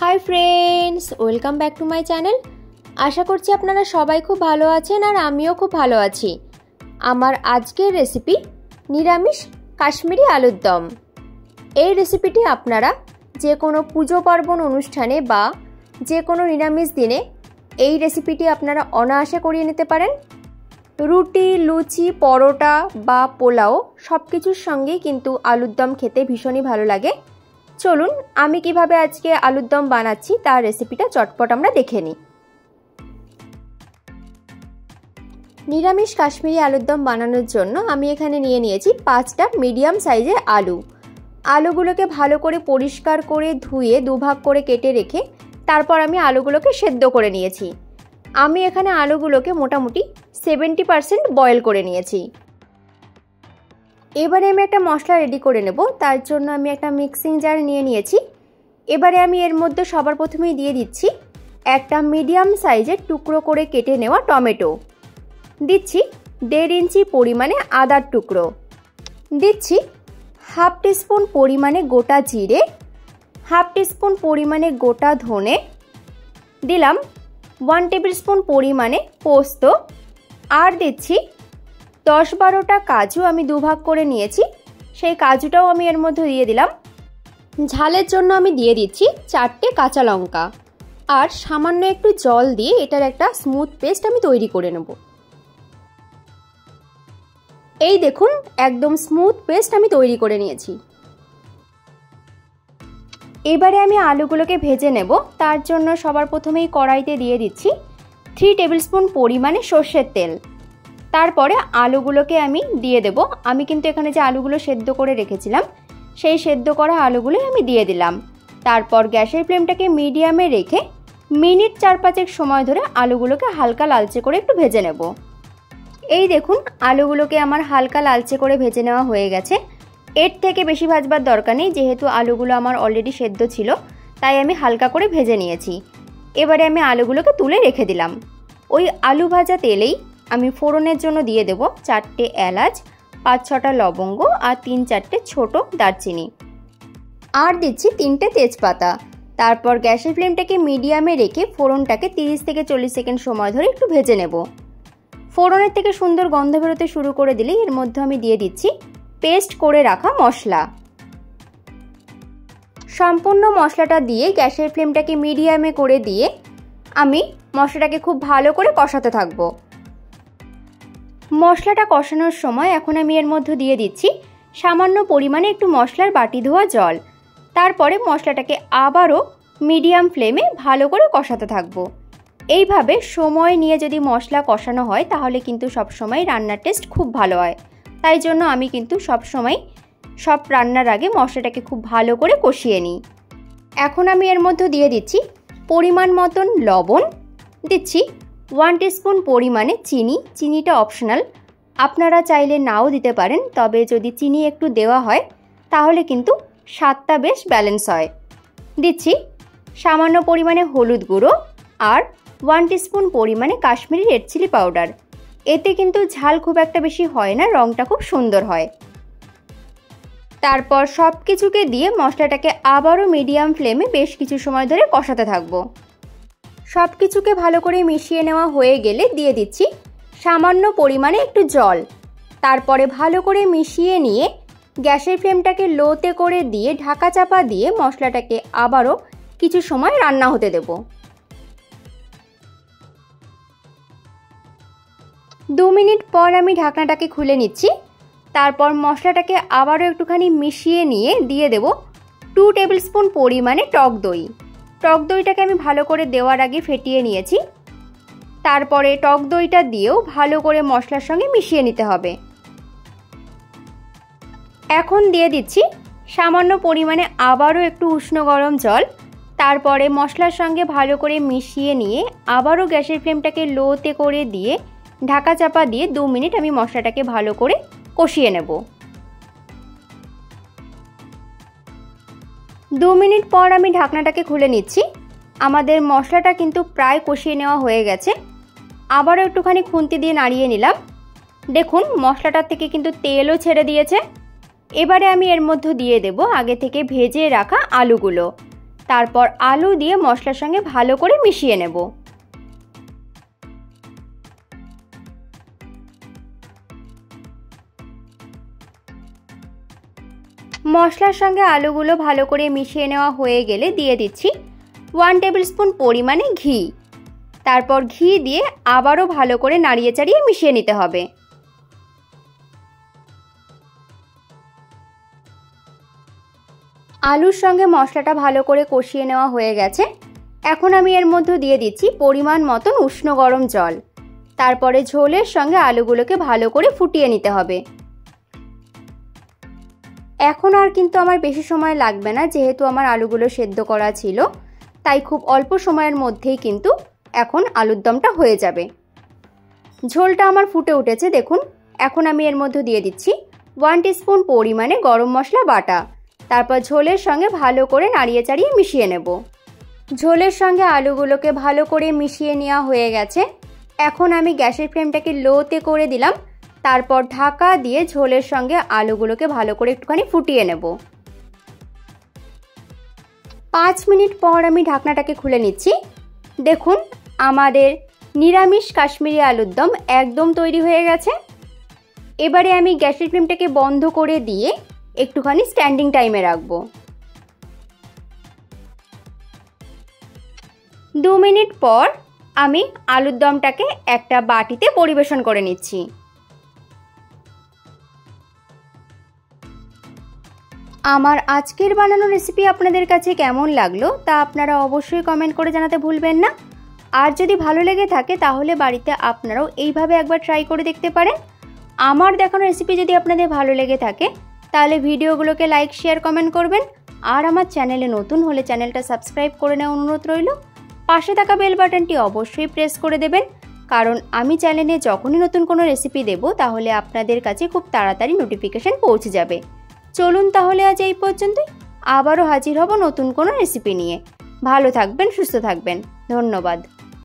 High friends, welcome back to my channel. আশা করছি আপনারা সবাই খুব ভালো আছেন আর আমিও খুব ভালো আছি। আমার আজকের রেসিপি নিরামিষ কাশ্মীরি আলুর দম। এই রেসিপিটি আপনারা যে কোনো পুজো পার্বণ অনুষ্ঠানে বা যে কোনো নিরামিষ দিনে এই রেসিপিটি আপনারা অনায়াসে করিয়ে নিতে পারেন। রুটি, লুচি, পরোটা বা পোলাও সব কিছুর সঙ্গেই কিন্তু আলুর দম খেতে ভীষণই ভালো লাগে। চলুন আমি কিভাবে আজকে আলুর দম বানাচ্ছি তার রেসিপিটা চটপট আমরা দেখে নিই। নিরামিষ কাশ্মীরি আলুর দম বানানোর জন্য আমি এখানে নিয়ে নিয়েছি 5টা মিডিয়াম সাইজের আলু। আলুগুলোকে ভালো করে পরিষ্কার করে ধুয়ে দুভাগ করে কেটে রেখে তারপর আমি আলুগুলোকে সেদ্ধ করে নিয়েছি। আমি এখানে আলুগুলোকে মোটামুটি 70% বয়েল করে নিয়েছি। এবারে আমি একটা মশলা রেডি করে নেব। তার জন্য আমি একটা মিক্সিং জার নিয়ে নিয়েছি। এবারে আমি এর মধ্যে সবার প্রথমেই দিয়ে দিচ্ছি একটা মিডিয়াম সাইজের টুকরো করে কেটে নেওয়া টমেটো, দিচ্ছি 1.5 ইঞ্চি পরিমাণে আদার টুকরো, দিচ্ছি হাফ টিস্পুন পরিমাণে গোটা জিরে, হাফ টিস্পুন পরিমাণে গোটা ধনে, দিলাম 1 টেবিল স্পুন পরিমাণে পোস্ত, আর দিচ্ছি 10-12টা কাজু আমি দুভাগ করে নিয়েছি, সেই কাজুটাও আমি এর মধ্যে দিয়ে দিলাম। ঝালের জন্য আমি দিয়ে দিচ্ছি 4টে কাঁচা লঙ্কা, আর সামান্য একটু জল দিয়ে এটার একটা স্মুথ পেস্ট আমি তৈরি করে নেব। এই দেখুন, একদম স্মুথ পেস্ট আমি তৈরি করে নিয়েছি। এবারে আমি আলুগুলোকে ভেজে নেব। তার জন্য সবার প্রথমেই কড়াইতে দিয়ে দিচ্ছি 3 টেবিল স্পুন পরিমাণে সর্ষের তেল। তারপরে আলুগুলোকে আমি দিয়ে দেব। আমি কিন্তু এখানে যে আলুগুলো সেদ্ধ করে রেখেছিলাম সেই সেদ্ধ করা আলুগুলোই আমি দিয়ে দিলাম। তারপর গ্যাসের ফ্লেমটাকে মিডিয়ামে রেখে মিনিট 4-5 সময় ধরে আলুগুলোকে হালকা লালচে করে একটু ভেজে নেব। এই দেখুন, আলুগুলোকে আমার হালকা লালচে করে ভেজে নেওয়া হয়ে গেছে। এর থেকে বেশি ভাজবার দরকার নেই, যেহেতু আলুগুলো আমার অলরেডি সেদ্ধ ছিল, তাই আমি হালকা করে ভেজে নিয়েছি। এবারে আমি আলুগুলোকে তুলে রেখে দিলাম। ওই আলু ভাজা তেলেই আমি ফোড়নের জন্য দিয়ে দেব 4টে এলাচ, 5-6টা লবঙ্গ আর 3-4টে ছোট দারচিনি, আর দিচ্ছি 3টে তেজপাতা। তারপর গ্যাসের ফ্লেমটাকে মিডিয়ামে রেখে ফোড়নটাকে 30 থেকে 40 সেকেন্ড সময় ধরে একটু ভেজে নেব। ফোড়নের থেকে সুন্দর গন্ধ বেরোতে শুরু করে দিলেই এর মধ্যে আমি দিয়ে দিচ্ছি পেস্ট করে রাখা মশলা। সম্পূর্ণ মশলাটা দিয়ে গ্যাসের ফ্লেমটাকে মিডিয়ামে করে দিয়ে আমি মশলাটাকে খুব ভালো করে কষাতে থাকবো। মশলাটা কষানোর সময় এখন আমি এর মধ্যে দিয়ে দিচ্ছি সামান্য পরিমাণে একটু মশলার বাটি ধোয়া জল। তারপরে মশলাটাকে আবারও মিডিয়াম ফ্লেমে ভালো করে কষাতে থাকবো। এইভাবে সময় নিয়ে যদি মশলা কষানো হয় তাহলে কিন্তু সবসময় রান্নার টেস্ট খুব ভালো হয়। তাই জন্য আমি কিন্তু সবসময় সব রান্নার আগে মশলাটাকে খুব ভালো করে কষিয়ে নিই। এখন আমি এর মধ্যে দিয়ে দিচ্ছি পরিমাণ মতন লবণ, দিচ্ছি 1 টিস্পুন পরিমাণে চিনি। চিনিটা অপশনাল, আপনারা চাইলে নাও দিতে পারেন, তবে যদি চিনি একটু দেওয়া হয় তাহলে কিন্তু স্বাদটা বেশ ব্যালেন্স হয়। দিচ্ছি সামান্য পরিমাণে হলুদ গুঁড়ো আর 1 টিস্পুন পরিমাণে কাশ্মীরি রেড চিলি পাউডার। এতে কিন্তু ঝাল খুব একটা বেশি হয় না, রঙটা খুব সুন্দর হয়। তারপর সব কিছুকে দিয়ে মশলাটাকে আবারও মিডিয়াম ফ্লেমে বেশ কিছু সময় ধরে কষাতে থাকবো। সব কিছুকে ভালো করে মিশিয়ে নেওয়া হয়ে গেলে দিয়ে দিচ্ছি সামান্য পরিমাণে একটু জল। তারপরে ভালো করে মিশিয়ে নিয়ে গ্যাসের ফ্লেমটাকে লোতে করে দিয়ে ঢাকা চাপা দিয়ে মশলাটাকে আবারও কিছু সময় রান্না হতে দেব। 2 মিনিট পর আমি ঢাকনাটাকে খুলে নিচ্ছি। তারপর মশলাটাকে আবারও একটুখানি মিশিয়ে নিয়ে দিয়ে দেব 2 টেবিল স্পুন পরিমাণে টক দই। টক দইটাকে আমি ভালো করে দেওয়ার আগে ফেটিয়ে নিয়েছি। তারপরে টক দইটা দিয়েও ভালো করে মশলার সঙ্গে মিশিয়ে নিতে হবে। এখন দিয়ে দিচ্ছি সামান্য পরিমাণে আবারও একটু উষ্ণ গরম জল। তারপরে মশলার সঙ্গে ভালো করে মিশিয়ে নিয়ে আবারও গ্যাসের ফ্লেমটাকে লোতে করে দিয়ে ঢাকা চাপা দিয়ে 2 মিনিট আমি মশলাটাকে ভালো করে কষিয়ে নেব। 2 মিনিট পর আমি ঢাকনাটাকে খুলে নিচ্ছি। আমাদের মশলাটা কিন্তু প্রায় কষিয়ে নেওয়া হয়ে গেছে। আবারও একটুখানি খুন্তি দিয়ে নাড়িয়ে নিলাম। দেখুন, মশলাটার থেকে কিন্তু তেলও ছেড়ে দিয়েছে। এবারে আমি এর মধ্যে দিয়ে দেব আগে থেকে ভেজে রাখা আলুগুলো। তারপর আলু দিয়ে মশলার সঙ্গে ভালো করে মিশিয়ে নেব। মশলার সঙ্গে আলুগুলো ভালো করে মিশিয়ে নেওয়া হয়ে গেলে দিয়ে দিচ্ছি 1 টেবিল স্পুন পরিমাণে ঘি। তারপর ঘি দিয়ে আবারও ভালো করে নাড়িয়ে চাড়িয়ে মিশিয়ে নিতে হবে। আলুর সঙ্গে মশলাটা ভালো করে কষিয়ে নেওয়া হয়ে গেছে। এখন আমি এর মধ্যে দিয়ে দিচ্ছি পরিমাণ মতন উষ্ণ গরম জল। তারপরে ঝোলের সঙ্গে আলুগুলোকে ভালো করে ফুটিয়ে নিতে হবে। এখন আর কিন্তু আমার বেশি সময় লাগবে না, যেহেতু আমার আলুগুলো সেদ্ধ করা ছিল, তাই খুব অল্প সময়ের মধ্যেই কিন্তু এখন আলুর দমটা হয়ে যাবে। ঝোলটা আমার ফুটে উঠেছে দেখুন। এখন আমি এর মধ্যে দিয়ে দিচ্ছি 1 টিস্পুন পরিমাণে গরম মশলা বাটা। তারপর ঝোলের সঙ্গে ভালো করে নাড়িয়ে চাড়িয়ে মিশিয়ে নেব। ঝোলের সঙ্গে আলুগুলোকে ভালো করে মিশিয়ে নেওয়া হয়ে গেছে। এখন আমি গ্যাসের ফ্লেমটাকে লোতে করে দিলাম। তারপর ঢাকা দিয়ে ঝোলের সঙ্গে আলুগুলোকে ভালো করে একটুখানি ফুটিয়ে নেব। 5 মিনিট পর আমি ঢাকনাটাকে খুলে নিচ্ছি। দেখুন আমাদের নিরামিষ কাশ্মীরি আলুর দম একদম তৈরি হয়ে গেছে। এবারে আমি গ্যাসের ফ্লেমটাকে বন্ধ করে দিয়ে একটুখানি স্ট্যান্ডিং টাইমে রাখবো। 2 মিনিট পর আমি আলুর দমটাকে একটা বাটিতে পরিবেশন করে নিচ্ছি। আমার আজকের বানানো রেসিপি আপনাদের কাছে কেমন লাগলো তা আপনারা অবশ্যই কমেন্ট করে জানাতে ভুলবেন না। আর যদি ভালো লেগে থাকে তাহলে বাড়িতে আপনারাও এইভাবে একবার ট্রাই করে দেখতে পারেন। আমার দেখানো রেসিপি যদি আপনাদের ভালো লেগে থাকে তাহলে ভিডিওগুলোকে লাইক শেয়ার কমেন্ট করবেন। আর আমার চ্যানেলে নতুন হলে চ্যানেলটা সাবস্ক্রাইব করে নেওয়ার অনুরোধ রইল। পাশে থাকা বেল বাটনটি অবশ্যই প্রেস করে দেবেন, কারণ আমি চ্যানেলে যখনই নতুন কোনো রেসিপি দেব তাহলে আপনাদের কাছে খুব তাড়াতাড়ি নোটিফিকেশন পৌঁছে যাবে। চলুন তাহলে আজ এই পর্যন্তই। আবারও হাজির হব নতুন কোনো রেসিপি নিয়ে। ভালো থাকবেন, সুস্থ থাকবেন। ধন্যবাদ।